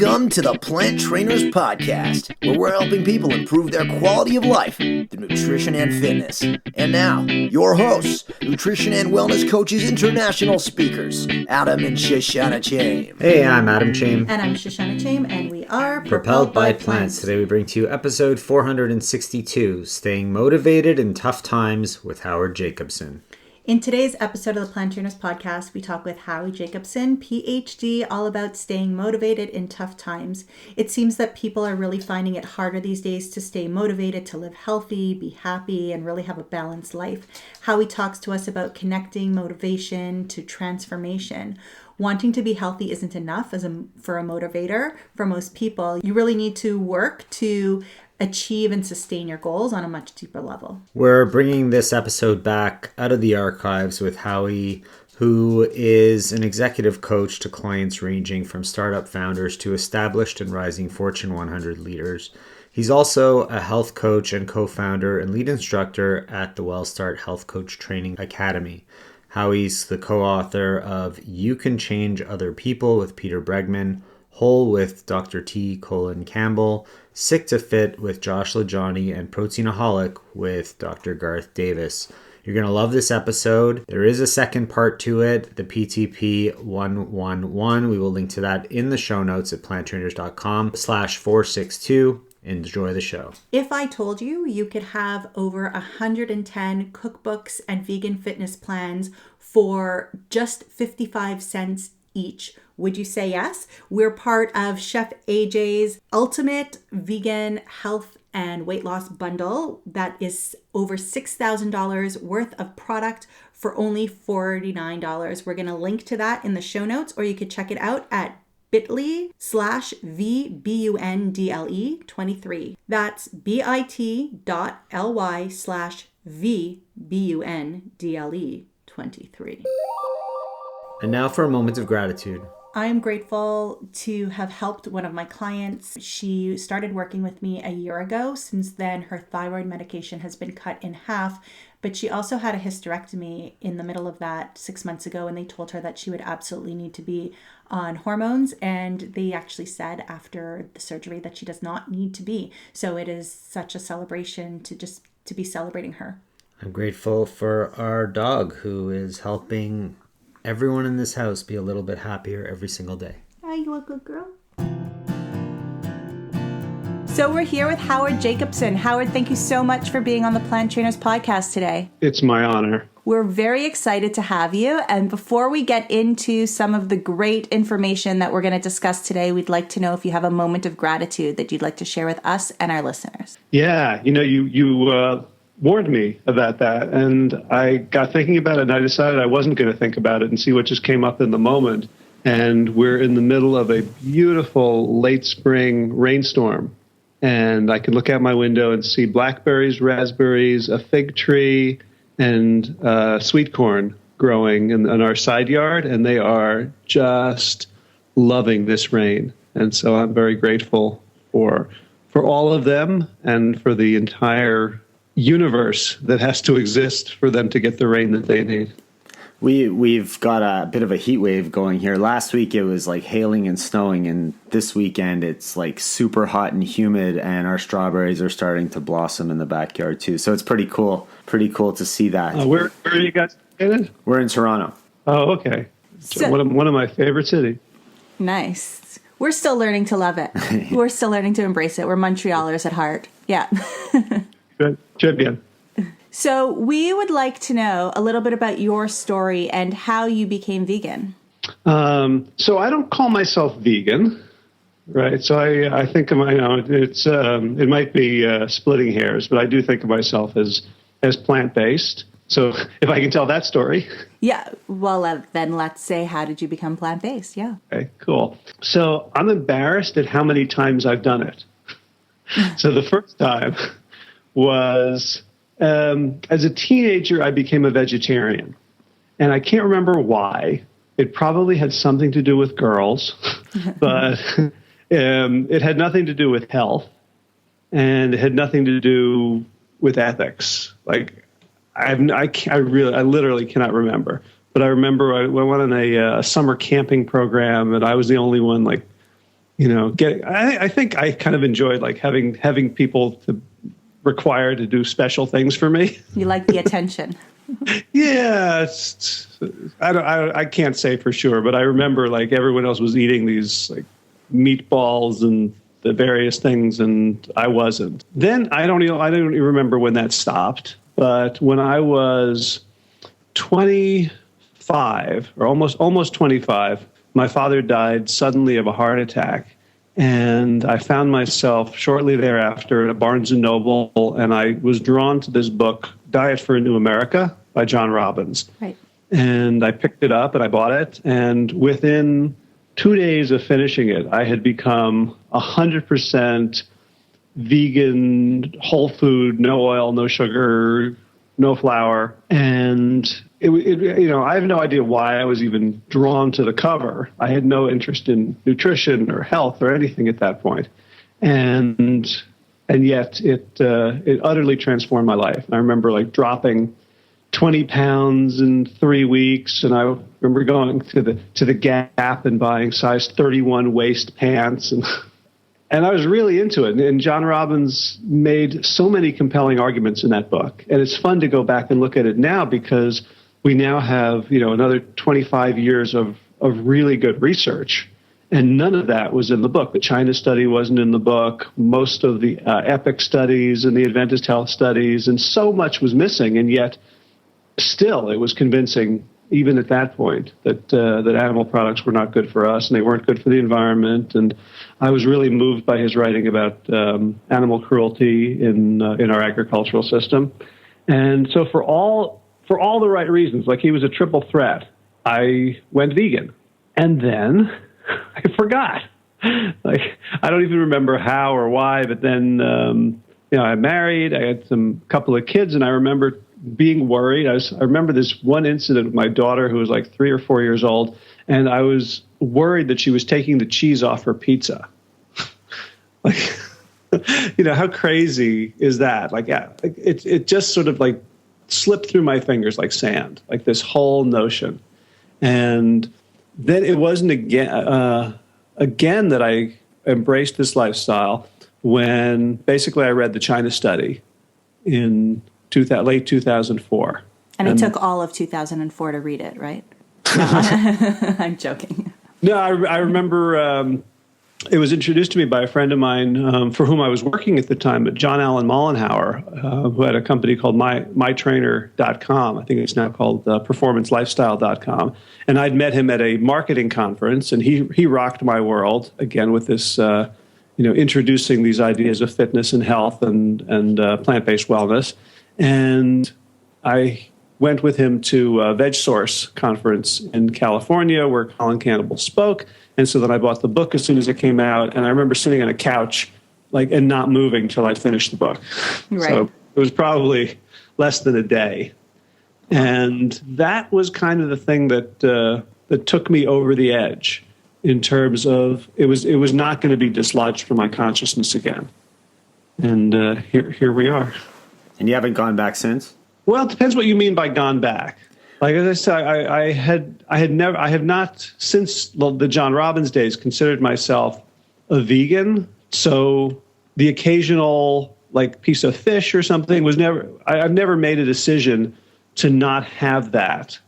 Welcome to the Plant Trainers Podcast, where we're helping people improve their quality of life through nutrition and fitness. And now, your hosts, nutrition and wellness coaches, international speakers, Adam and Shoshana Chaim. Hey, I'm Adam Chaim. And I'm Shoshana Chaim, and we are Propelled by Plants. Today we bring to you episode 462, Staying Motivated in Tough Times with Howard Jacobson. In today's episode of the Plant Trainers Podcast, we talk with Howie Jacobson, PhD, all about staying motivated in tough times. It seems that people are really finding it harder these days to stay motivated, to live healthy, be happy, and really have a balanced life. Howie talks to us about connecting motivation to transformation. Wanting to be healthy isn't enough for a motivator. For most people, you really need to work to achieve and sustain your goals on a much deeper level. We're bringing this episode back out of the archives with Howie, who is an executive coach to clients ranging from startup founders to established and rising Fortune 100 leaders. He's also a health coach and co-founder and lead instructor at the WellStart Health Coach Training Academy. Howie's the co-author of You Can Change Other People with Peter Bregman, Whole with Dr. T. Colin Campbell, Sick to Fit with Josh LaJaunie, and Proteinaholic with Dr. Garth Davis. You're going to love this episode. There is a second part to it, the PTP111. We will link to that in the show notes at planttrainers.com/462. Enjoy the show. If I told you you could have over 110 cookbooks and vegan fitness plans for just 55 cents each, would you say yes? We're part of Chef AJ's Ultimate Vegan Health and Weight Loss Bundle that is over $6,000 worth of product for only $49. We're going to link to that in the show notes, or you could check it out at bit.ly/VBUNDLE23. That's bit.ly/VBUNDLE23. And now for a moment of gratitude. I am grateful to have helped one of my clients. She started working with me a year ago. Since then, her thyroid medication has been cut in half, but she also had a hysterectomy in the middle of that 6 months ago, and they told her that she would absolutely need to be on hormones, and they actually said after the surgery that she does not need to be. So it is such a celebration to be celebrating her. I'm grateful for our dog, who is helping everyone in this house be a little bit happier every single day. Are you a good girl? So we're here with Howard Jacobson. Howard, thank you so much for being on the Plant Trainers Podcast today. It's my honor. We're very excited to have you. And before we get into some of the great information that we're going to discuss today, we'd like to know if you have a moment of gratitude that you'd like to share with us and our listeners. Yeah, you warned me about that, and I got thinking about it, and I decided I wasn't going to think about it and see what just came up in the moment. And we're in the middle of a beautiful late spring rainstorm, and I can look out my window and see blackberries, raspberries, a fig tree, and sweet corn growing in our side yard, and they are just loving this rain. And so I'm very grateful for all of them and for the entire universe that has to exist for them to get the rain that they need. We've got a bit of a heat wave going here. Last week it was like hailing and snowing, and this weekend it's like super hot and humid, and our strawberries are starting to blossom in the backyard too. So it's pretty cool to see that. Where are you guys located? We're in Toronto. Oh, okay. One of my favorite cities. Nice. We're still learning to love it. We're still learning to embrace it. We're Montrealers at heart. Yeah. Good. So we would like to know a little bit about your story and how you became vegan. So I don't call myself vegan, right? So I think of it might be splitting hairs, but I do think of myself as plant-based. So if I can tell that story. Yeah. Well, then let's say, how did you become plant-based? Yeah. Okay, cool. So I'm embarrassed at how many times I've done it. So the first time was as a teenager, I became a vegetarian. And I can't remember why. It probably had something to do with girls, but it had nothing to do with health, and it had nothing to do with ethics. Like, I literally cannot remember. But I remember I went on a summer camping program, and I was the only one, like, I think I kind of enjoyed like having people required to do special things for me. You like the attention. Yeah, I can't say for sure, but I remember like everyone else was eating these like meatballs and the various things, and I wasn't. Then I don't even remember when that stopped, but when I was 25 or almost 25, my father died suddenly of a heart attack. And I found myself shortly thereafter at a Barnes & Noble, and I was drawn to this book, Diet for a New America by John Robbins. Right. And I picked it up and I bought it. And within 2 days of finishing it, I had become 100% vegan, whole food, no oil, no sugar, no flour. And I have no idea why I was even drawn to the cover. I had no interest in nutrition or health or anything at that point. And yet it utterly transformed my life. I remember like dropping 20 pounds in 3 weeks. And I remember going to the Gap and buying size 31 waist pants. And I was really into it. And John Robbins made so many compelling arguments in that book. And it's fun to go back and look at it now because we now have, another 25 years of really good research. And none of that was in the book. The China study wasn't in the book. Most of the EPIC studies and the Adventist Health studies, and so much was missing. And yet still it was convincing, even at that point, that animal products were not good for us and they weren't good for the environment. And I was really moved by his writing about animal cruelty in our agricultural system. And so for all the right reasons, like he was a triple threat, I went vegan. And then I forgot. Like, I don't even remember how or why, but then, I married, I had couple of kids, and I remember being worried. I remember this one incident with my daughter who was like 3 or 4 years old, and I was worried that she was taking the cheese off her pizza. Like, how crazy is that? Like, yeah, it just sort of like slipped through my fingers like sand, like this whole notion. And then it wasn't again that I embraced this lifestyle when basically I read the China study in late 2004. And it took all of 2004 to read it, right? No, I'm joking. No, I remember it was introduced to me by a friend of mine for whom I was working at the time, John Allen Mollenhauer, who had a company called mytrainer.com. I think it's now called performancelifestyle.com. And I'd met him at a marketing conference, and he rocked my world, again, with this, introducing these ideas of fitness and health and plant-based wellness. And I went with him to a VegSource conference in California where Colin Campbell spoke. And so then I bought the book as soon as it came out. And I remember sitting on a couch and not moving till I finished the book. Right. So it was probably less than a day. And that was kind of the thing that took me over the edge in terms of it was not going to be dislodged from my consciousness again. And here we are. And you haven't gone back since? Well, it depends what you mean by gone back. Like as I said, I have not since the John Robbins days considered myself a vegan. So the occasional piece of fish or something was never. I've never made a decision to not have that.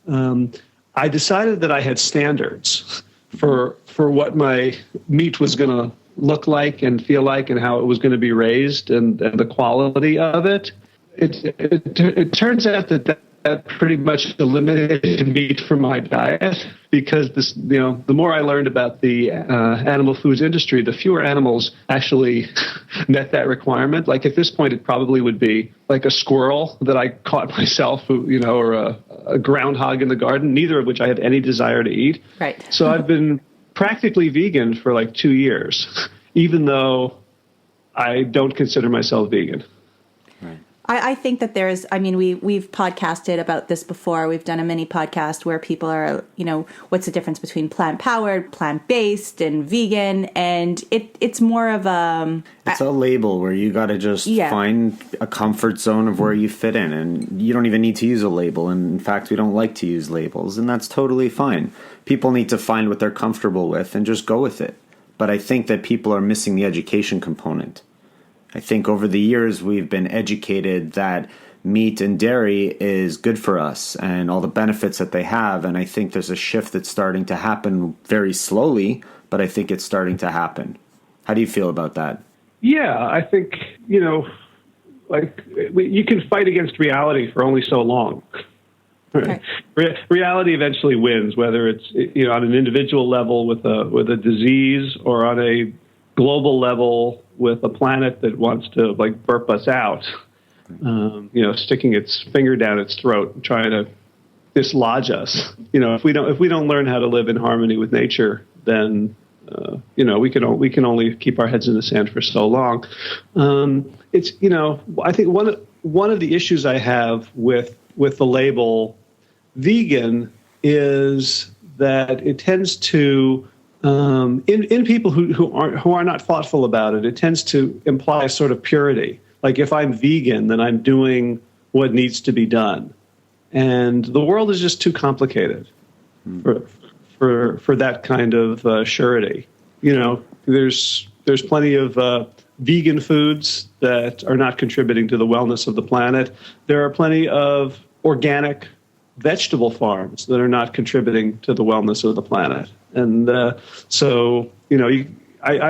I decided that I had standards for what my meat was going to look like and feel like, and how it was going to be raised, and the quality of it. It turns out that pretty much eliminated meat from my diet because the more I learned about the animal foods industry, the fewer animals actually met that requirement. Like at this point, it probably would be like a squirrel that I caught myself, or a groundhog in the garden, neither of which I have any desire to eat. Right. So I've been practically vegan for 2 years, even though I don't consider myself vegan. I think that we've podcasted about this before. We've done a mini podcast where people are, what's the difference between plant-powered, plant-based, and vegan? And it's more of a... It's a label where you got to just find a comfort zone of where you fit in. And you don't even need to use a label. And in fact, we don't like to use labels. And that's totally fine. People need to find what they're comfortable with and just go with it. but I think that people are missing the education component. I think over the years we've been educated that meat and dairy is good for us and all the benefits that they have. And I think there's a shift that's starting to happen very slowly, but I think it's starting to happen. How do you feel about that? Yeah, I think, you can fight against reality for only so long. Okay. Reality eventually wins, whether it's on an individual level with a disease or on a global level with a planet that wants to burp us out. Sticking its finger down its throat and trying to dislodge us. If we don't learn how to live in harmony with nature, then we can only keep our heads in the sand for so long. I think one of the issues I have with the label vegan is that it tends to in people who are not thoughtful about it, it tends to imply a sort of purity. Like if I'm vegan, then I'm doing what needs to be done, and the world is just too complicated for that kind of surety. There's plenty of vegan foods that are not contributing to the wellness of the planet. There are plenty of organic vegetable farms that are not contributing to the wellness of the planet. And I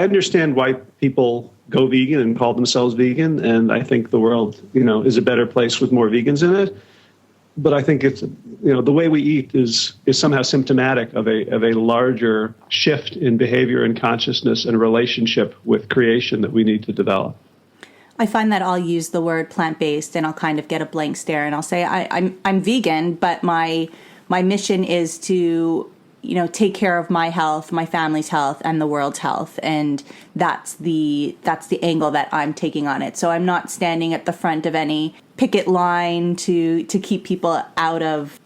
understand why people go vegan and call themselves vegan, and I think the world, is a better place with more vegans in it. But I think it's, the way we eat is somehow symptomatic of a larger shift in behavior and consciousness and relationship with creation that we need to develop. I find that I'll use the word plant-based and I'll kind of get a blank stare and I'll say I'm vegan, but my mission is to take care of my health, my family's health, and the world's health, and that's the angle that I'm taking on it. So I'm not standing at the front of any picket line to keep people out of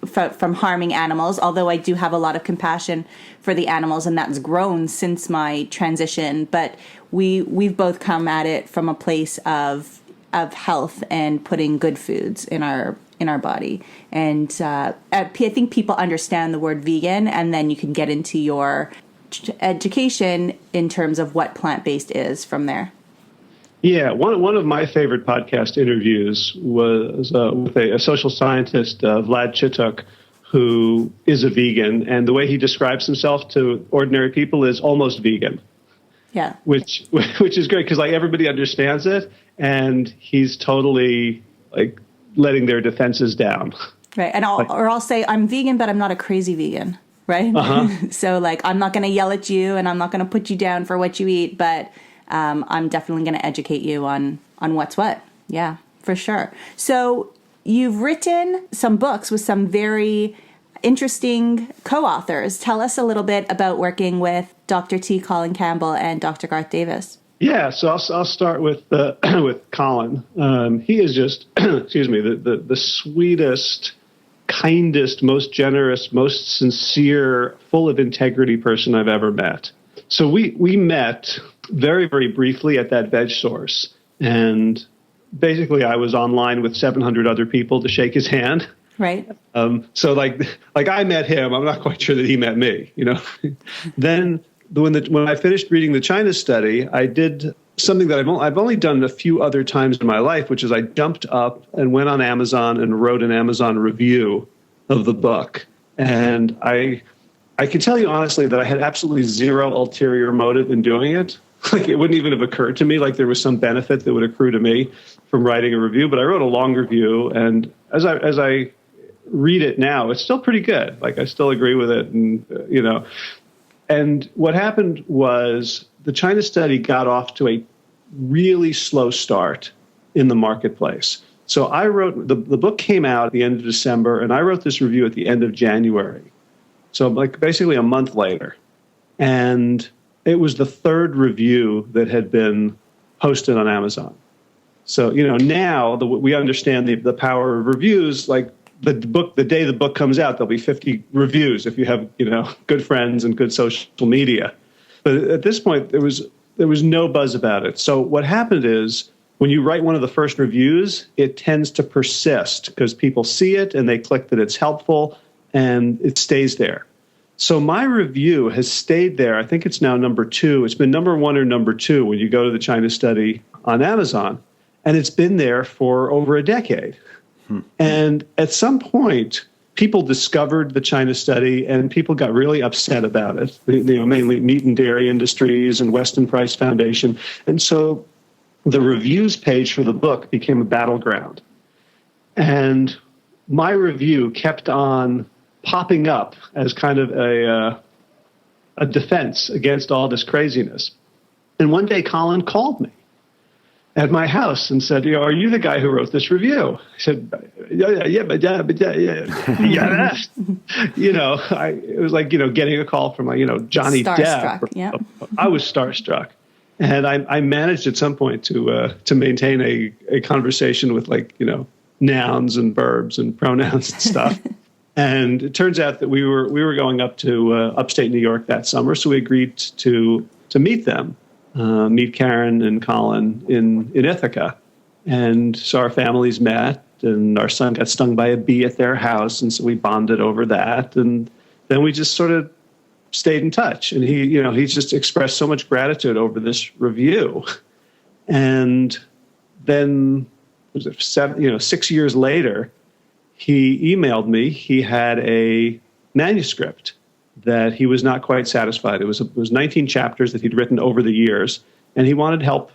from harming animals. Although I do have a lot of compassion for the animals, and that's grown since my transition. But we've both come at it from a place of health and putting good foods in our body. And I think people understand the word vegan, and then you can get into your education in terms of what plant-based is from there. Yeah, one of my favorite podcast interviews was with a social scientist, Vlad Chituk, who is a vegan, and the way he describes himself to ordinary people is almost vegan. Yeah, which is great because everybody understands it, and he's totally letting their defenses down. Right, and I'll say I'm vegan, but I'm not a crazy vegan, right? Uh-huh. So I'm not going to yell at you, and I'm not going to put you down for what you eat, but I'm definitely going to educate you on what's what. Yeah, for sure. So you've written some books with some very interesting co-authors. Tell us a little bit about working with Dr. T. Colin Campbell and Dr. Garth Davis. Yeah, so I'll start with with Colin. He is just, excuse me, the sweetest, kindest, most generous, most sincere, full of integrity person I've ever met. So we met very, very briefly at that veg source, and basically I was online with 700 other people to shake his hand. Right. So I met him. I'm not quite sure that he met me. Then when I finished reading the China study, I did something that I've only done a few other times in my life, which is I jumped up and went on Amazon and wrote an Amazon review of the book. And I can tell you honestly that I had absolutely zero ulterior motive in doing it. It wouldn't even have occurred to me there was some benefit that would accrue to me from writing a review. But I wrote a long review, and as I read it now, it's still pretty good. I still agree with it, and And what happened was the China study got off to a really slow start in the marketplace. So I wrote, the book came out at the end of December, and I wrote this review at the end of January. So basically a month later. And it was the third review that had been posted on Amazon. So, now we understand the power of reviews. The day the book comes out, there'll be 50 reviews if you have, good friends and good social media. But at this point, there was no buzz about it. So what happened is when you write one of the first reviews, it tends to persist because people see it and they click that it's helpful and it stays there. So my review has stayed there. I think it's now number 2. It's been number 1 or number 2 when you go to the China Study on Amazon. And it's been there for over a decade. And at some point, people discovered the China Study and people got really upset about it, mainly meat and dairy industries and Weston Price Foundation. And so the reviews page for the book became a battleground. And my review kept on popping up as kind of a defense against all this craziness. And one day Colin called me at my house and said, are you the guy who wrote this review? I said, yeah. It was like, getting a call from Johnny Depp. Yeah. I was starstruck. And I managed at some point to maintain a conversation with nouns and verbs and pronouns and stuff. And it turns out that we were going up to upstate New York that summer, so we agreed to meet them, meet Karen and Colin in Ithaca. And so our families met, and our son got stung by a bee at their house, and so we bonded over that. And then we just sort of stayed in touch. And he's just expressed so much gratitude over this review. And then 6 years later, he emailed me. He had a manuscript that he was not quite satisfied. It was 19 chapters that he'd written over the years, and he wanted help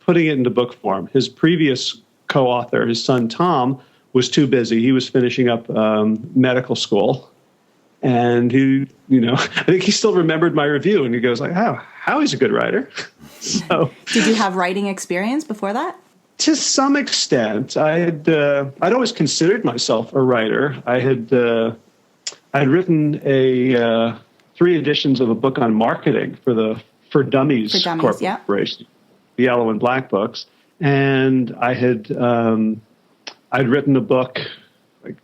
putting it into book form. His previous co-author, his son Tom, was too busy. He was finishing up medical school, and I think he still remembered my review, and he goes like, Howie's a good writer. So, did you have writing experience before that? To some extent, I'd always considered myself a writer. I'd written 3 editions of a book on marketing for Dummies Corporation, the Yellow and Black books, and I'd written a book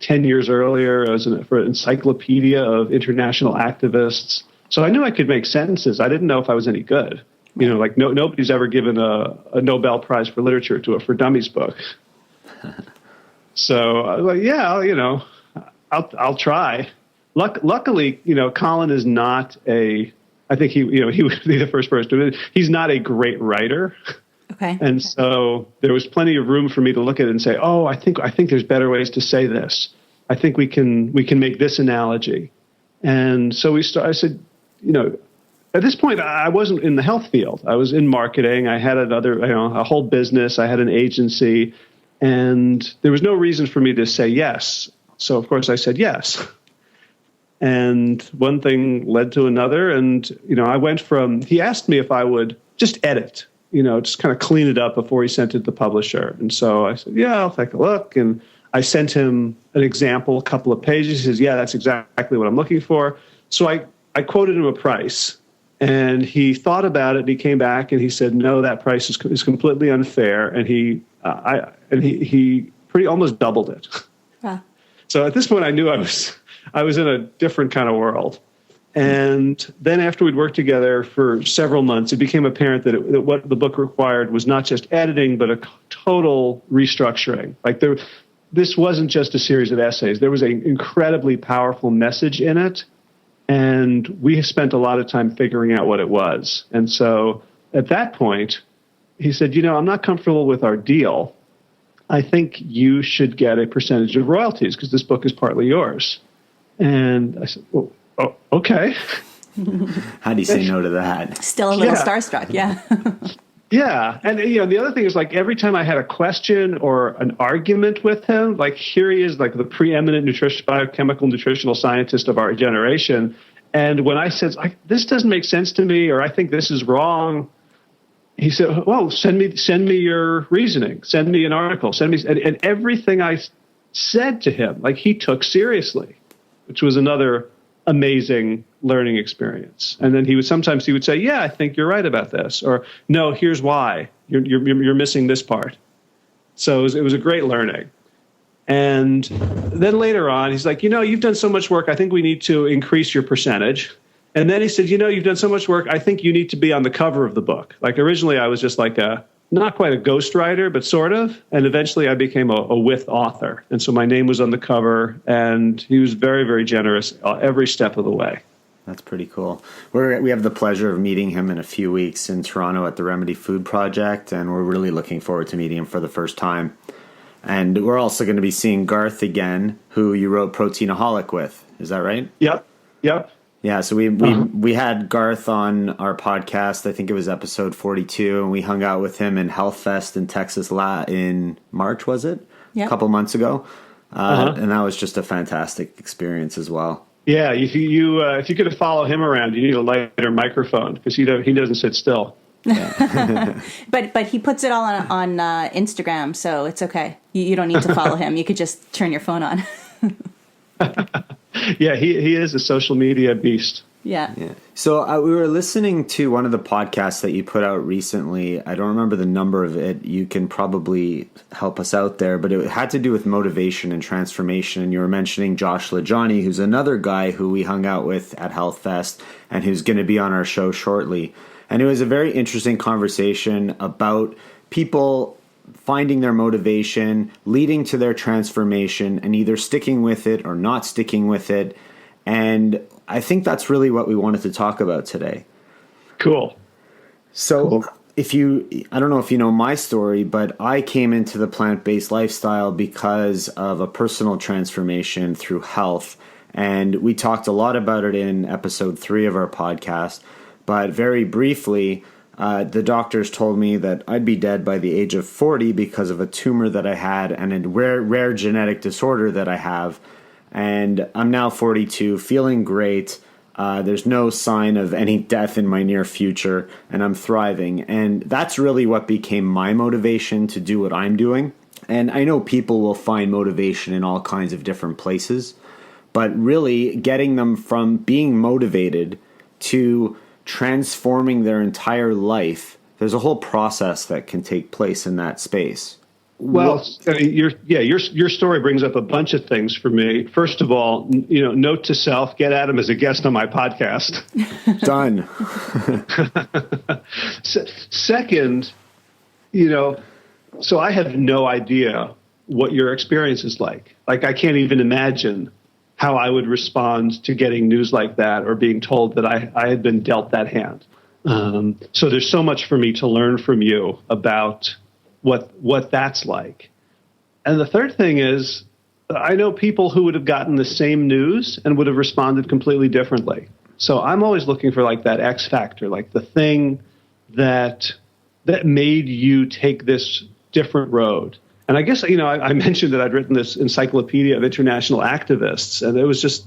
10 years earlier for an encyclopedia of international activists. So I knew I could make sentences. I didn't know if I was any good. Nobody's ever given a Nobel Prize for Literature to a For Dummies book. So I was like, I'll try. Luckily, Colin is not I think he would be the first person to admit, he's not a great writer. Okay. And so there was plenty of room for me to look at it and say, I think there's better ways to say this. I think we can make this analogy. And so I said, at this point, I wasn't in the health field. I was in marketing. I had a whole business. I had an agency, and there was no reason for me to say yes. So, of course, I said yes. And one thing led to another, and, I went from, he asked me if I would just edit, just kind of clean it up before he sent it to the publisher. And so I said, yeah, I'll take a look. And I sent him an example, a couple of pages. He says, yeah, that's exactly what I'm looking for. So I quoted him a price. And he thought about it, and he came back and he said, "No, that price is completely unfair." And he pretty almost doubled it. Wow. So at this point, I knew I was in a different kind of world. And then after we'd worked together for several months, it became apparent that what the book required was not just editing, but a total restructuring. This wasn't just a series of essays. There was an incredibly powerful message in it. And we spent a lot of time figuring out what it was. And so at that point, he said, I'm not comfortable with our deal. I think you should get a percentage of royalties because this book is partly yours. And I said, well, okay. How do you say no to that? Still a little starstruck, yeah. Yeah. And, the other thing is every time I had a question or an argument with him, here he is, the preeminent biochemical nutritional scientist of our generation. And when I said, this doesn't make sense to me, or I think this is wrong, he said, well, send me your reasoning, send me an article, and everything I said to him, he took seriously, which was another amazing learning experience. And then he would say, yeah, I think you're right about this, or no, here's why you're missing this part. So it was a great learning. And then later on, he's like, you've done so much work. I think we need to increase your percentage. And then he said, you've done so much work. I think you need to be on the cover of the book. Originally I was just a not quite a ghostwriter, but sort of. And eventually I became a with author. And so my name was on the cover, and he was very, very generous every step of the way. That's pretty cool. We have the pleasure of meeting him in a few weeks in Toronto at the Remedy Food Project, and we're really looking forward to meeting him for the first time. And we're also going to be seeing Garth again, who you wrote Proteinaholic with. Is that right? Yep. Yeah, so we had Garth on our podcast. I think it was episode 42, and we hung out with him in Health Fest in Texas in March, was it? Yep. A couple months ago. And that was just a fantastic experience as well. Yeah, if you could follow him around, you need a lighter microphone because he doesn't sit still. But he puts it all on Instagram, so it's okay. You don't need to follow him. You could just turn your phone on. Yeah, he is a social media beast. Yeah. So we were listening to one of the podcasts that you put out recently. I don't remember the number of it. You can probably help us out there, but it had to do with motivation and transformation. And you were mentioning Josh LaJaunie, who's another guy who we hung out with at Health Fest and who's going to be on our show shortly. And it was a very interesting conversation about people finding their motivation, leading to their transformation, and either sticking with it or not sticking with it. And I think that's really what we wanted to talk about today. Cool. So I don't know if you know my story, but I came into the plant-based lifestyle because of a personal transformation through health. And we talked a lot about it in episode 3 of our podcast. But very briefly, the doctors told me that I'd be dead by the age of 40 because of a tumor that I had and a rare genetic disorder that I have. And I'm now 42, feeling great. There's no sign of any death in my near future, and I'm thriving. And that's really what became my motivation to do what I'm doing. And I know people will find motivation in all kinds of different places, but really getting them from being motivated to transforming their entire life, there's a whole process that can take place in that space. Well, I mean, your story brings up a bunch of things for me. First of all, note to self: get Adam as a guest on my podcast. Done. Second, so I have no idea what your experience is like. Like, I can't even imagine how I would respond to getting news like that or being told that I had been dealt that hand. So there's so much for me to learn from you about what that's like. And the third thing is, I know people who would have gotten the same news and would have responded completely differently. So I'm always looking for like that X factor, like the thing that made you take this different road. And I guess, I mentioned that I'd written this encyclopedia of international activists, and it was just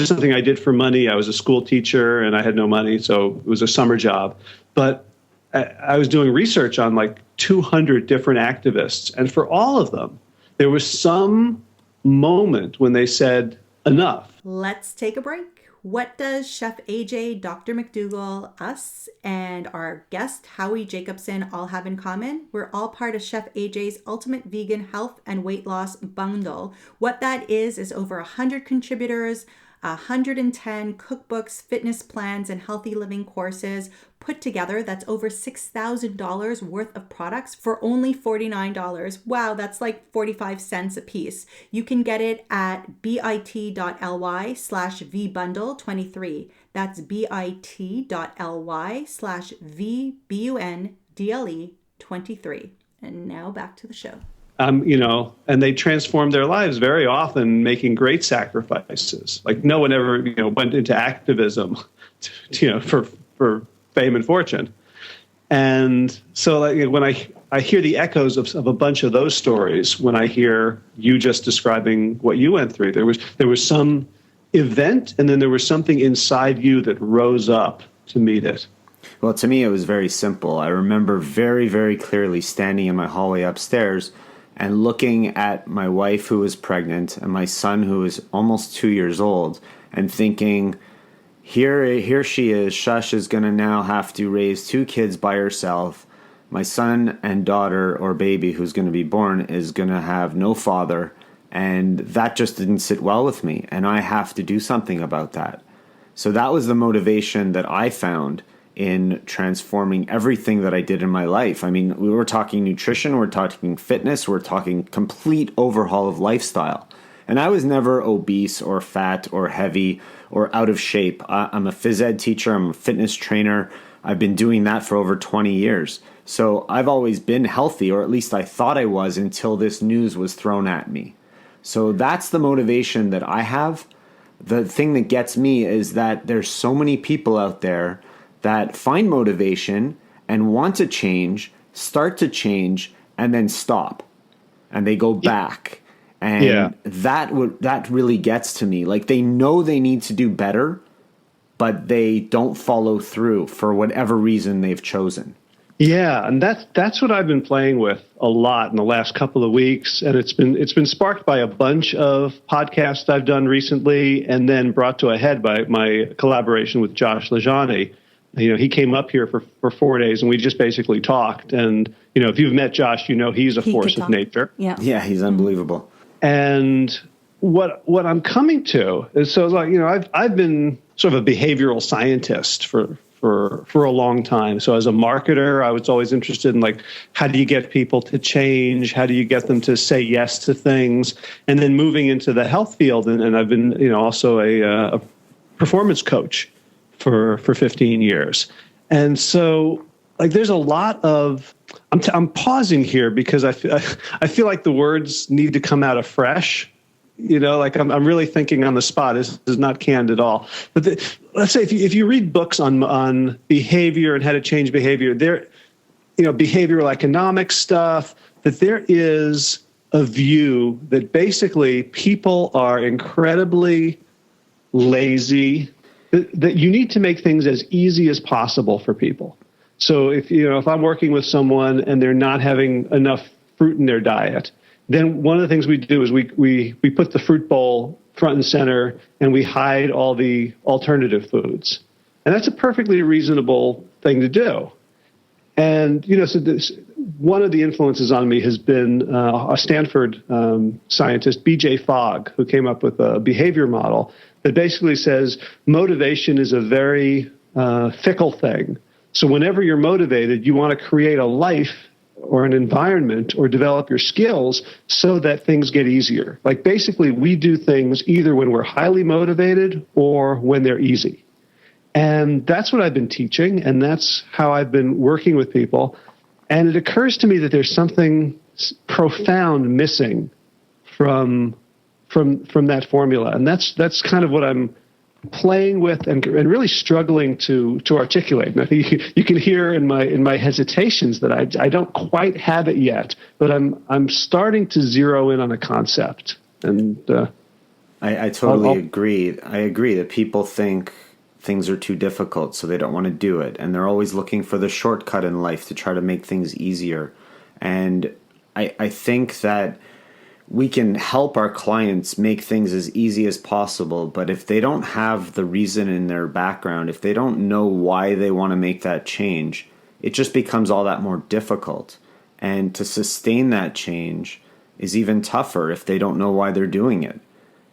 something I did for money. I was a school teacher and I had no money, so it was a summer job. But I was doing research on like 200 different activists, and for all of them, there was some moment when they said, enough. Let's take a break. What does Chef AJ, Dr. McDougall, us, and our guest Howie Jacobson all have in common? We're all part of Chef AJ's Ultimate Vegan Health and Weight Loss Bundle. What that is over 100 contributors, 110 cookbooks, fitness plans, and healthy living courses put together. That's over $6,000 worth of products for only $49. Wow, that's like 45 cents a piece. You can get it at bit.ly/vbundle23. That's bit.ly/vbundle23. And now back to the show. And they transformed their lives very often, making great sacrifices. Like no one ever, went into activism, for fame and fortune. And so like, when I hear the echoes of a bunch of those stories, when I hear you just describing what you went through, there was some event, and then there was something inside you that rose up to meet it. Well, to me, it was very simple. I remember very, very clearly standing in my hallway upstairs and looking at my wife who was pregnant and my son who was almost 2 years old and thinking, here she is. Shush is going to now have to raise 2 kids by herself. My son and daughter, or baby who's going to be born, is going to have no father. And that just didn't sit well with me. And I have to do something about that. So that was the motivation that I found in transforming everything that I did in my life. I mean, we were talking nutrition, we're talking fitness, we're talking complete overhaul of lifestyle. And I was never obese or fat or heavy or out of shape. I'm a phys ed teacher, I'm a fitness trainer. I've been doing that for over 20 years. So I've always been healthy, or at least I thought I was until this news was thrown at me. So that's the motivation that I have. The thing that gets me is that there's so many people out there that find motivation and want to change, start to change, and then stop. And they go back. And that really gets to me. Like, they know they need to do better, but they don't follow through for whatever reason they've chosen. Yeah, and that's what I've been playing with a lot in the last couple of weeks, and it's been sparked by a bunch of podcasts I've done recently, and then brought to a head by my collaboration with Josh LaJaunie. You know, he came up here for 4 days, and we just basically talked. And you know, if you've met Josh, you know he's a force of nature. Yeah, he's unbelievable. And what I'm coming to is, so like, you know, I've been sort of a behavioral scientist for a long time. So as a marketer, I was always interested in, like, how do you get people to change? How do you get them to say yes to things? And then moving into the health field, and I've been, you know, also a performance coach for 15 years. And so, like, there's a lot of, I'm pausing here because I feel like the words need to come out afresh. You know, like I'm really thinking on the spot. This is not canned at all. But let's say if you read books on behavior and how to change behavior, there, you know, behavioral economics stuff, that there is a view that basically people are incredibly lazy, that you need to make things as easy as possible for people. So if I'm working with someone and they're not having enough fruit in their diet, then one of the things we do is we put the fruit bowl front and center, and we hide all the alternative foods. And that's a perfectly reasonable thing to do. And, you know, so one of the influences on me has been a Stanford scientist, B.J. Fogg, who came up with a behavior model that basically says motivation is a very fickle thing. So whenever you're motivated, you want to create a life or an environment or develop your skills so that things get easier. Like, basically, we do things either when we're highly motivated or when they're easy. And that's what I've been teaching, and that's how I've been working with people. And it occurs to me that there's something profound missing from that formula. And that's kind of what I'm playing with and really struggling to articulate. And I think you can hear in my hesitations that I don't quite have it yet, but I'm starting to zero in on a concept. And I totally agree. I agree that people think things are too difficult, so they don't want to do it, and they're always looking for the shortcut in life to try to make things easier. And I think that we can help our clients make things as easy as possible, but if they don't have the reason in their background, if they don't know why they want to make that change, it just becomes all that more difficult. And to sustain that change is even tougher if they don't know why they're doing it.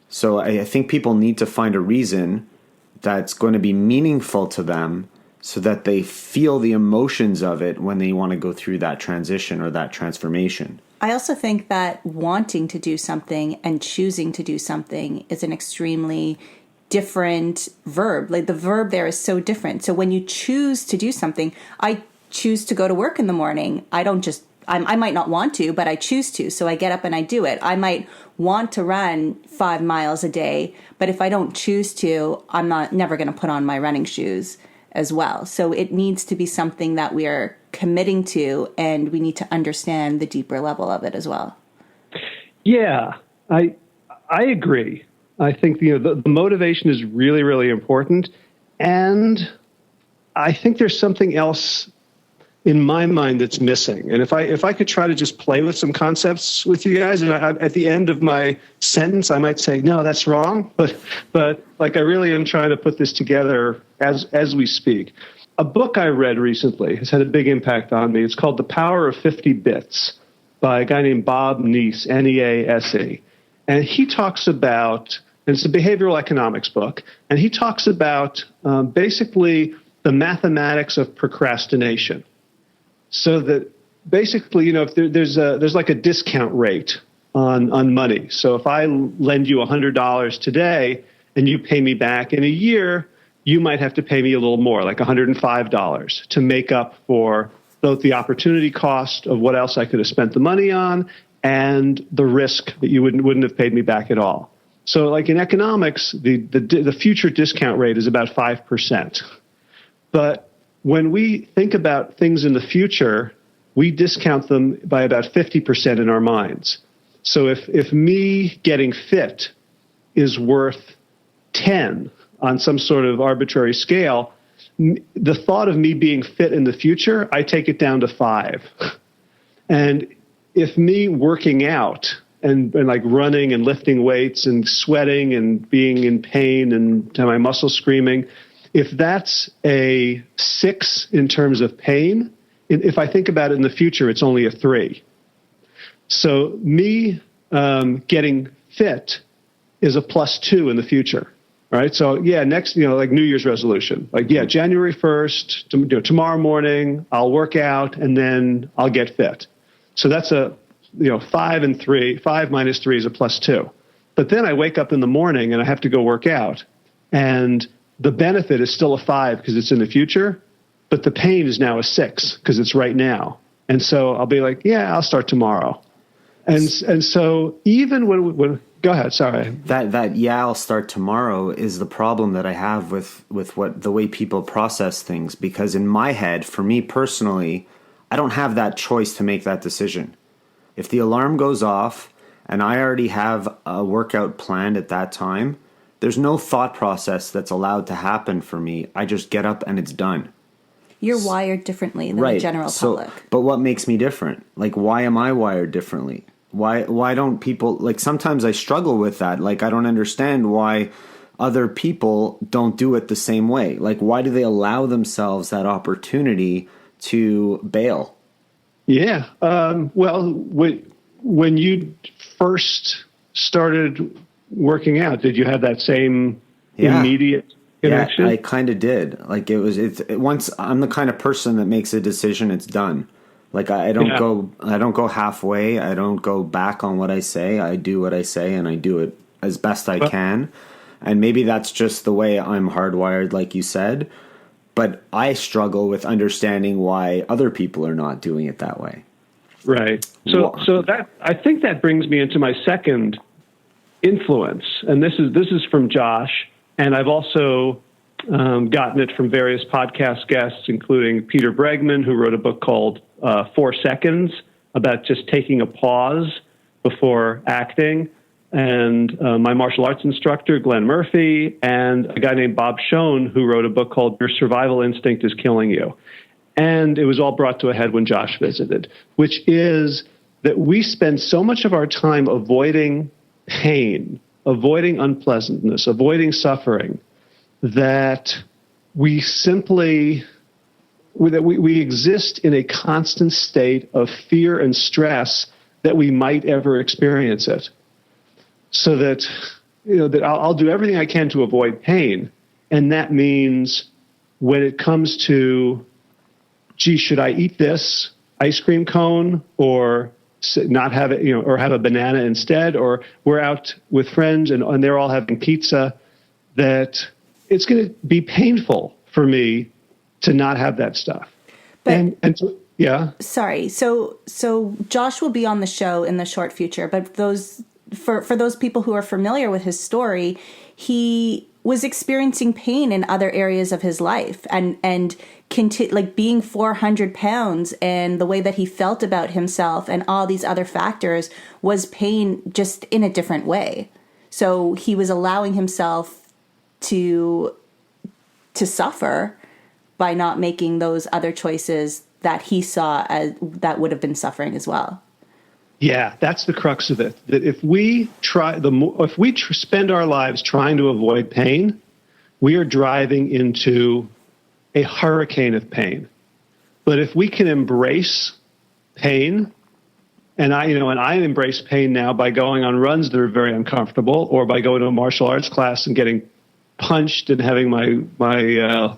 So I think people need to find a reason that's going to be meaningful to them so that they feel the emotions of it when they want to go through that transition or that transformation. I also think that wanting to do something and choosing to do something is an extremely different verb. Like, the verb there is so different. So when you choose to do something, I choose to go to work in the morning. I might not want to, but I choose to. So I get up and I do it. I might want to run 5 miles a day, but if I don't choose to, I'm never going to put on my running shoes as well. So it needs to be something that we are committing to, and we need to understand the deeper level of it as well. Yeah, I agree. I think the motivation is really, really important. And I think there's something else in my mind that's missing. And if I could try to just play with some concepts with you guys, and at the end of my sentence, I might say, no, that's wrong. But like, I really am trying to put this together as we speak. A book I read recently has had a big impact on me. It's called The Power of 50 Bits by a guy named Bob Nease, Nease. And he talks about, and it's a behavioral economics book, and he talks about basically the mathematics of procrastination. So that basically, if there's like a discount rate on money. So if I lend you $100 today and you pay me back in a year, you might have to pay me a little more, like $105, to make up for both the opportunity cost of what else I could have spent the money on and the risk that you wouldn't have paid me back at all. So like in economics, the future discount rate is about 5%. But when we think about things in the future, we discount them by about 50% in our minds. So if me getting fit is worth 10 on some sort of arbitrary scale, the thought of me being fit in the future, I take it down to 5. And if me working out and like running and lifting weights and sweating and being in pain and my muscles screaming, if that's a 6 in terms of pain, if I think about it in the future, it's only a 3. So me getting fit is a +2 in the future. Right. So, next, like New Year's resolution, like, January 1st, tomorrow morning, I'll work out and then I'll get fit. So that's a, 5 and 3, 5 minus 3 is a +2. But then I wake up in the morning and I have to go work out. And the benefit is still a 5 because it's in the future. But the pain is now a 6 because it's right now. And so I'll be like, I'll start tomorrow. And so even when go ahead. Sorry. That I'll start tomorrow is the problem that I have with the way people process things. Because in my head, for me personally, I don't have that choice to make that decision. If the alarm goes off and I already have a workout planned at that time, there's no thought process that's allowed to happen for me. I just get up and it's done. You're wired differently than the general public. But what makes me different? Like, why am I wired differently? Why don't people, like, sometimes I struggle with that. Like, I don't understand why other people don't do it the same way. Like, why do they allow themselves that opportunity to bail? Yeah. Well, when you first started working out, did you have that same immediate connection? Yeah, I kind of did. Like, once I'm the kind of person that makes a decision, it's done. Like, I don't go halfway. I don't go back on what I say. I do what I say, and I do it as best I can. And maybe that's just the way I'm hardwired, like you said. But I struggle with understanding why other people are not doing it that way. Right. So that, I think that brings me into my second influence, and this is from Josh, and I've also gotten it from various podcast guests, including Peter Bregman, who wrote a book called 4 Seconds, about just taking a pause before acting, and my martial arts instructor, Glenn Murphy, and a guy named Bob Schoen, who wrote a book called Your Survival Instinct is Killing You. And it was all brought to a head when Josh visited, which is that we spend so much of our time avoiding pain, avoiding unpleasantness, avoiding suffering, that we simply we exist in a constant state of fear and stress that we might ever experience it. So that, that I'll do everything I can to avoid pain. And that means when it comes to, should I eat this ice cream cone or not have it, or have a banana instead, or we're out with friends and they're all having pizza, that it's going to be painful for me to not have that stuff. But yeah. Sorry. So Josh will be on the show in the short future, but for those people who are familiar with his story, he was experiencing pain in other areas of his life and like being 400 pounds and the way that he felt about himself and all these other factors was pain just in a different way. So he was allowing himself to suffer by not making those other choices that he saw as that would have been suffering as well. Yeah, that's the crux of it. That if we spend our lives trying to avoid pain, we are driving into a hurricane of pain. But if we can embrace pain, and I embrace pain now by going on runs that are very uncomfortable, or by going to a martial arts class and getting punched and having my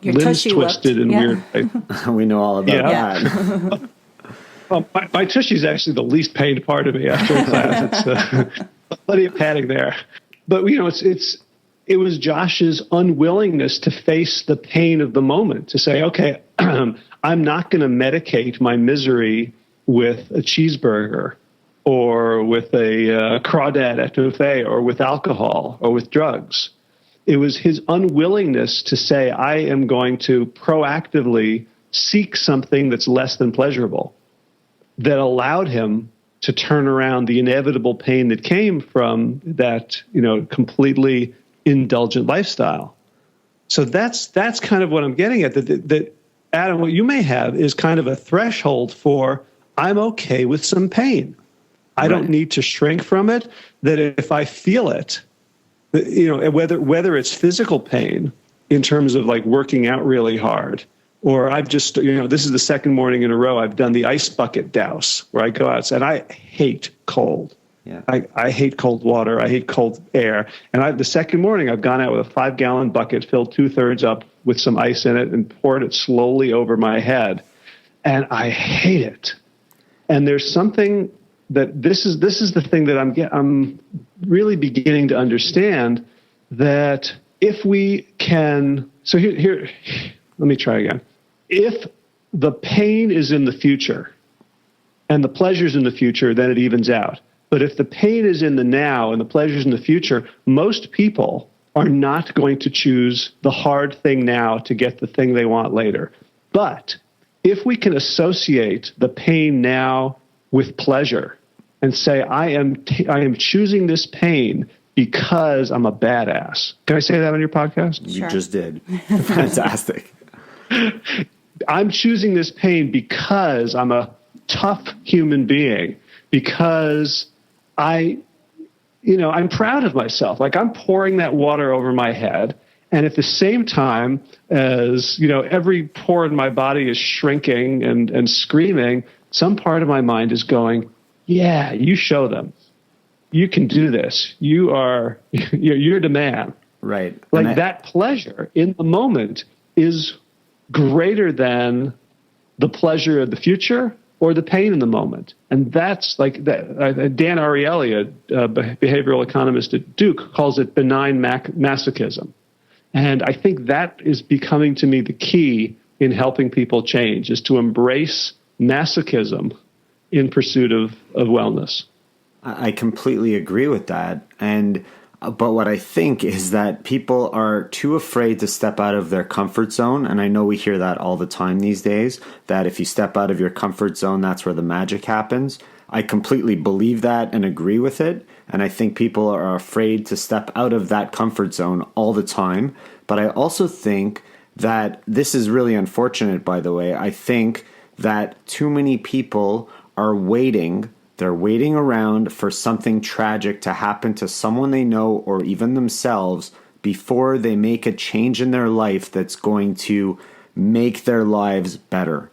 limbs twisted in weird ways. We know all about that. Well, my tushy is actually the least pained part of me after a class. It's plenty of padding there. But, it was Josh's unwillingness to face the pain of the moment, to say, okay, I'm not going to medicate my misery with a cheeseburger or with a crawdad etouffee or with alcohol or with drugs. It was his unwillingness to say, I am going to proactively seek something that's less than pleasurable, that allowed him to turn around the inevitable pain that came from that, completely indulgent lifestyle. So that's kind of what I'm getting at, that Adam, what you may have is kind of a threshold for, I'm okay with some pain. I don't need to shrink from it, that if I feel it, whether it's physical pain in terms of like working out really hard, or I've just, this is the second morning in a row I've done the ice bucket douse where I go outside, and I hate cold. Yeah. I hate cold water. I hate cold air. And the second morning I've gone out with a 5-gallon bucket, filled 2/3 up with some ice in it, and poured it slowly over my head. And I hate it. And there's something that this is the thing that I'm really beginning to understand, that if we can, so here, let me try again. If the pain is in the future and the pleasure's in the future, then it evens out. But if the pain is in the now and the pleasure's in the future, most people are not going to choose the hard thing now to get the thing they want later. But if we can associate the pain now with pleasure and say, I am choosing this pain because I'm a badass. Can I say that on your podcast? You just did. Fantastic. I'm choosing this pain because I'm a tough human being, because I'm proud of myself. Like, I'm pouring that water over my head, and at the same time as, every pore in my body is shrinking and screaming, some part of my mind is going, yeah, you show them. You can do this. You're the man. Right. Like, that pleasure in the moment is greater than the pleasure of the future or the pain in the moment. And that's like that. Dan Ariely, a behavioral economist at Duke, calls it benign masochism. And I think that is becoming, to me, the key in helping people change, is to embrace masochism in pursuit of wellness. I completely agree with that. But what I think is that people are too afraid to step out of their comfort zone. And I know we hear that all the time these days, that if you step out of your comfort zone, that's where the magic happens. I completely believe that and agree with it. And I think people are afraid to step out of that comfort zone all the time. But I also think that this is really unfortunate, by the way. I think that too many people are waiting. They're waiting around for something tragic to happen to someone they know or even themselves before they make a change in their life that's going to make their lives better.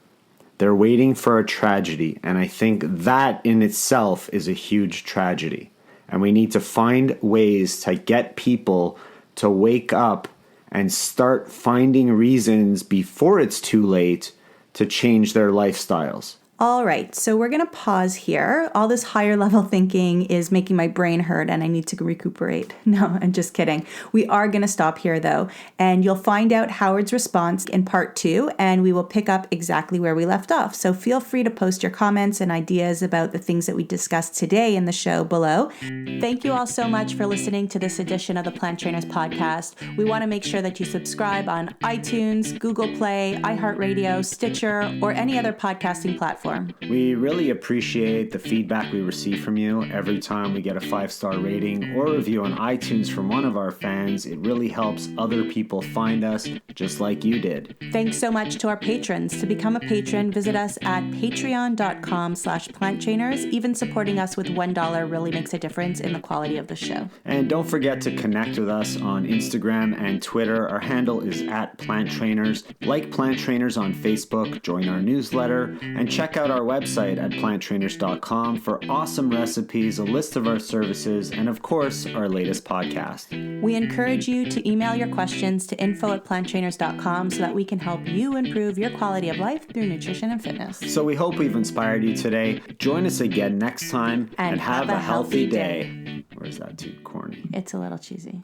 They're waiting for a tragedy, and I think that in itself is a huge tragedy. And we need to find ways to get people to wake up and start finding reasons before it's too late to change their lifestyles. All right, so we're going to pause here. All this higher level thinking is making my brain hurt and I need to recuperate. No, I'm just kidding. We are going to stop here though, and you'll find out Howard's response in part 2, and we will pick up exactly where we left off. So feel free to post your comments and ideas about the things that we discussed today in the show below. Thank you all so much for listening to this edition of the Plant Trainers Podcast. We want to make sure that you subscribe on iTunes, Google Play, iHeartRadio, Stitcher, or any other podcasting platform. We really appreciate the feedback we receive from you. Every time we get a 5-star rating or review on iTunes from one of our fans, it really helps other people find us, just like you did. Thanks so much to our patrons. To become a patron, visit us at patreon.com/planttrainers. Even supporting us with $1 really makes a difference in the quality of the show. And don't forget to connect with us on Instagram and Twitter. Our handle is @planttrainers. Like Plant Trainers on Facebook, join our newsletter, and check out our website at planttrainers.com for awesome recipes, a list of our services, and of course, our latest podcast. We encourage you to email your questions to info@planttrainers.com so that we can help you improve your quality of life through nutrition and fitness. So we hope we've inspired you today. Join us again next time and have a healthy day. Or is that too corny? It's a little cheesy.